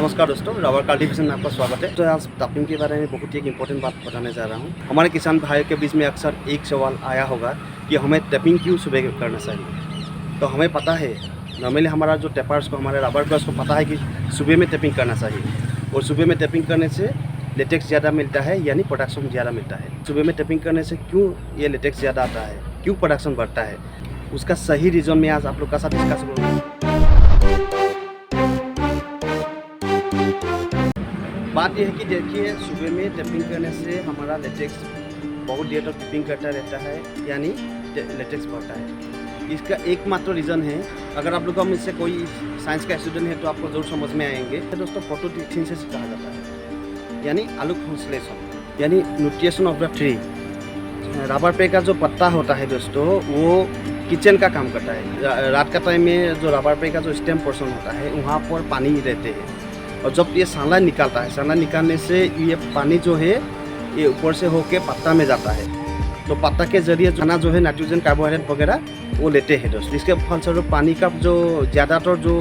नमस्कार दोस्तों, rubber cultivation में आपका स्वागत है। तो आज टैपिंग के बारे में बहुत ही एक इम्पोर्टेंट बात बताने जा रहा हूँ। हमारे किसान भाइयों के बीच में अक्सर एक सवाल आया होगा कि हमें टैपिंग क्यों सुबह करना चाहिए। तो हमें पता है, नॉर्मली हमारा जो टैपर्स को, हमारे रबर प्लस को पता है कि सुबह में टैपिंग करना चाहिए और सुबह में टैपिंग करने से लेटेक्स ज़्यादा मिलता है, यानी प्रोडक्शन ज़्यादा मिलता है। सुबह में टैपिंग करने से क्यों ये लेटेक्स ज़्यादा आता है, क्यों प्रोडक्शन बढ़ता है, उसका सही रीज़न मैं आज आप लोग का साथ डिस्कस करूँगा। बात यह है कि देखिए, सुबह में टैपिंग करने से हमारा लेटेक्स बहुत देर तक टैपिंग करता रहता है, यानी लेटेक्स बढ़ता है। इसका एकमात्र रीज़न है, अगर आप लोगों में से कोई साइंस का स्टूडेंट है तो आपको जरूर समझ में आएंगे। तो दोस्तों, फोटोसिंथेसिस कहा जाता है, यानी आलोक संश्लेषण, यानी nutrition of the tree. Rubber पे का जो पत्ता होता है दोस्तों, वो किचन का काम करता है। रात का टाइम में जो रबर पे का जो स्टेम पोर्शन होता है, वहाँ पर पानी रहते हैं, और जब ये सनलाइट निकालता है, सनलाइट निकालने से ये पानी जो है ये ऊपर से होके पत्ता में जाता है। तो पत्ता के जरिए खाना जो है नाइट्रोजन, कार्बोहाइड्रेट वगैरह वो लेते हैं दोस्तों। इसके फलस्वरूप पानी का जो ज़्यादातर जो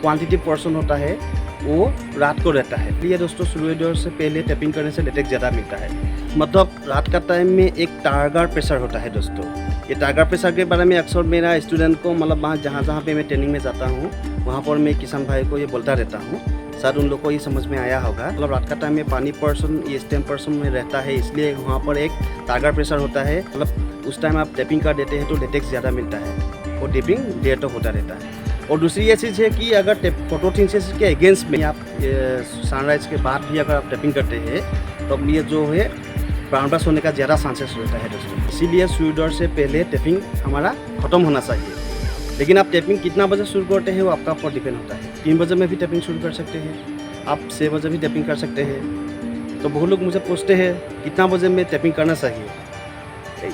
क्वांटिटी पोर्शन होता है वो रात को रहता है। इसलिए दोस्तों, सूर्योदय से पहले टैपिंग करने से लेटेक्स ज़्यादा मिलता है। मतलब रात का टाइम में एक टारगर प्रेशर होता है दोस्तों। ये टारगर प्रेशर के बारे में अक्सर मेरा स्टूडेंट को, मतलब वहाँ जहाँ पे मैं ट्रेनिंग में जाता हूँ, वहाँ पर मैं किसान भाई को ये बोलता रहता हूँ। शायद उन लोग को ये समझ में आया होगा। मतलब रात का टाइम में पानी पर्सन ये स्टेम पर्सन में रहता है, इसलिए वहाँ पर एक टारगर प्रेशर होता है। मतलब उस टाइम आप टैपिंग कर देते हैं तो लेटेक्स ज़्यादा मिलता है और टैपिंग देर तक होता रहता है। और दूसरी ये चीज़ है कि अगर फोटोसिंथेसिस के अगेंस्ट में आप सनराइज के बाद भी अगर आप टैपिंग करते हैं तो ये जो है ब्राउन ब्रश होने का ज़्यादा चांसेस रहता है दोस्तों। इसीलिए सूर्योदय से पहले टैपिंग हमारा ख़त्म होना चाहिए। लेकिन आप टैपिंग कितना बजे शुरू करते हैं वो आपका ऊपर डिपेंड होता है। 3 बजे में भी टैपिंग शुरू कर सकते हैं, आप 6 बजे भी टैपिंग कर सकते हैं। तो बहुत लोग मुझे पूछते हैं कितना बजे में टैपिंग करना चाहिए,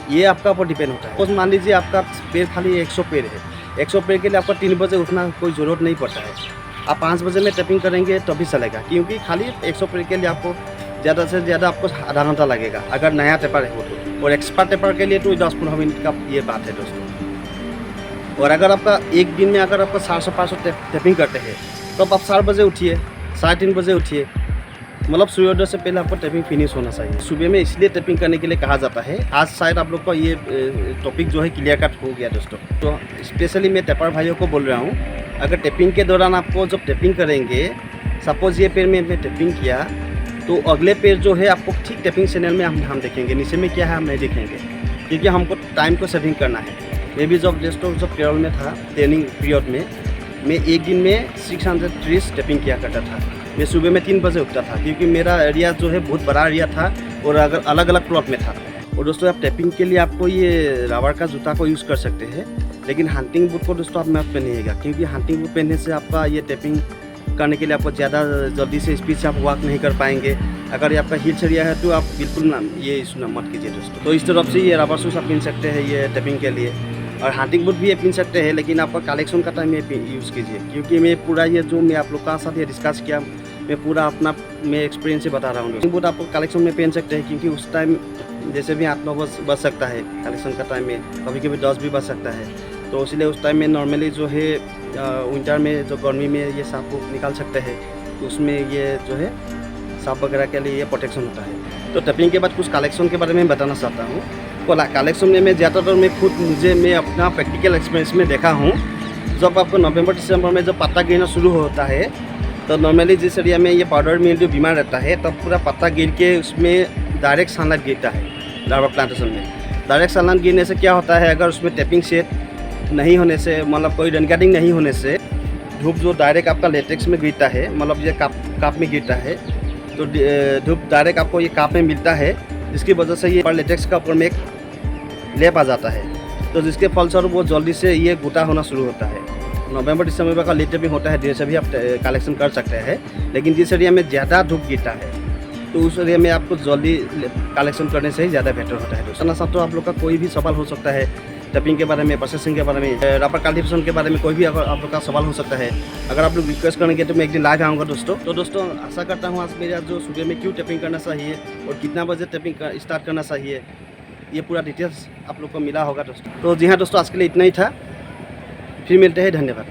ये आपका ऊपर डिपेंड होता है। मान लीजिए आपका पेड़ खाली 100 पेड़ है, 100 पेड़ के लिए आपका 3 बजे उठना कोई ज़रूरत नहीं पड़ता है। आप 5 बजे में टैपिंग करेंगे तो भी चलेगा, क्योंकि खाली 100 पेड़ के लिए आपको ज़्यादा से ज़्यादा आपको आधा घंटा लगेगा अगर नया टेपर हो तो। और एक्सपर्ट टेपर के लिए तो 10-15 मिनट का ये बात है दोस्तों। और अगर आपका एक दिन में अगर आपका 400-500 टैपिंग करते हैं तो आप 4 बजे उठिए, 3:30 बजे उठिए। मतलब सूर्योदय से पहले आपको टैपिंग फिनिश होना चाहिए। सुबह में इसलिए टैपिंग करने के लिए कहा जाता है। आज शायद आप लोग का ये टॉपिक जो है क्लियर कट हो गया दोस्तों। तो स्पेशली मैं टैपर भाइयों को बोल रहा हूँ, अगर टैपिंग के दौरान आपको जब टैपिंग करेंगे, सपोज ये पेड़ में टैपिंग किया तो अगले पेड़ जो है आपको ठीक टैपिंग चैनल में हम देखेंगे, नीचे में क्या है हम नहीं देखेंगे, क्योंकि हमको टाइम को सेविंग करना है। मैं भी जब केरल में था ट्रेनिंग पीरियड में, मैं एक दिन में 600 ट्रीज टैपिंग किया करता था। मैं सुबह में 3 बजे उठता था, क्योंकि मेरा एरिया जो है बहुत बड़ा एरिया था और अगर अलग अलग प्लॉट में था। और दोस्तों, आप टैपिंग के लिए आपको ये रबर का जूता को यूज़ कर सकते हैं, लेकिन हंटिंग बूट को दोस्तों आप मत पहनिएगा, क्योंकि हंटिंग बूट पहनने से आपका ये टैपिंग करने के लिए आपको ज़्यादा जल्दी से स्पीड से आप वॉक नहीं कर पाएंगे। अगर ये आपका हिल्स एरिया है तो आप बिल्कुल ना ये इशू मत कीजिए दोस्तों। तो इस तरफ से ये रबर शूज़ आप पहन सकते हैं ये टैपिंग के लिए, और हंटिंग बूट भी ये पहन सकते हैं, लेकिन आपका कलेक्शन का टाइम में यूज़ कीजिए। क्योंकि मैं पूरा ये जो मैं आप लोग का साथ ये डिस्कस किया, मैं पूरा अपना मैं एक्सपीरियंस से बता रहा हूँ। हंटिंग बूट आपको कलेक्शन में पहन सकते हैं, क्योंकि उस टाइम जैसे भी 8-9 बज सकता है कलेक्शन का टाइम में, कभी कभी 10 भी बज सकता है। तो इसलिए उस टाइम में नॉर्मली जो है विंटर में जो गर्मी में ये सांप को निकाल सकते हैं, तो उसमें ये जो है सांप वगैरह के लिए ये प्रोटेक्शन होता है। तो टैपिंग के बाद कुछ कलेक्शन के बारे में बताना चाहता हूँ। तो कलेक्शन में मैं ज़्यादातर मैं अपना प्रैक्टिकल एक्सपीरियंस में देखा हूँ, जब आपको नवंबर-दिसंबर में जब पत्ता गिरना शुरू होता है, तो नॉर्मली जिस एरिया में ये पाउडर मिल जो बीमार रहता है, तब पूरा पत्ता गिर के उसमें डायरेक्ट सनलाइट गिरता है। रबर प्लांटेशन में डायरेक्ट सनलाइट गिरने से क्या होता है, अगर उसमें टैपिंग सेट नहीं होने से, मतलब कोई रनगार्डिंग नहीं होने से, धूप जो डायरेक्ट आपका लेटेक्स में गिरता है, मतलब ये काप में गिरता है, तो धूप डायरेक्ट आपको ये काप में मिलता है, जिसकी वजह से ये लेटेक्स का ऊपर में एक लेप आ जाता है, तो जिसके फलस्वरूप वो जल्दी से ये गुटा होना शुरू होता है। नवंबर-दिसंबर का लेट टैपिंग होता है, दिन से भी आप कलेक्शन कर सकते हैं, लेकिन जिस एरिया में ज़्यादा धूप गिरता है तो उस एरिया में आपको जल्दी कलेक्शन करने से ही ज़्यादा बेटर होता है। दोस्तों, साथ तो आप लोग का कोई भी सवाल हो सकता है टैपिंग के बारे में, प्रोसेसिंग के बारे में, रबर कल्टीवेशन के बारे में, कोई भी अगर आप लोग का सवाल हो सकता है। अगर आप लोग रिक्वेस्ट करेंगे तो मैं एक दिन लाइव आऊँगा दोस्तों। तो दोस्तों, आशा करता हूँ आज मेरा जो सुबह में क्यों टैपिंग करना चाहिए और कितना बजे टैपिंग स्टार्ट करना चाहिए, ये पूरा डिटेल्स आप लोग को मिला होगा दोस्तों। तो जी हाँ दोस्तों, आज के लिए इतना ही था। फिर मिलते हैं, धन्यवाद।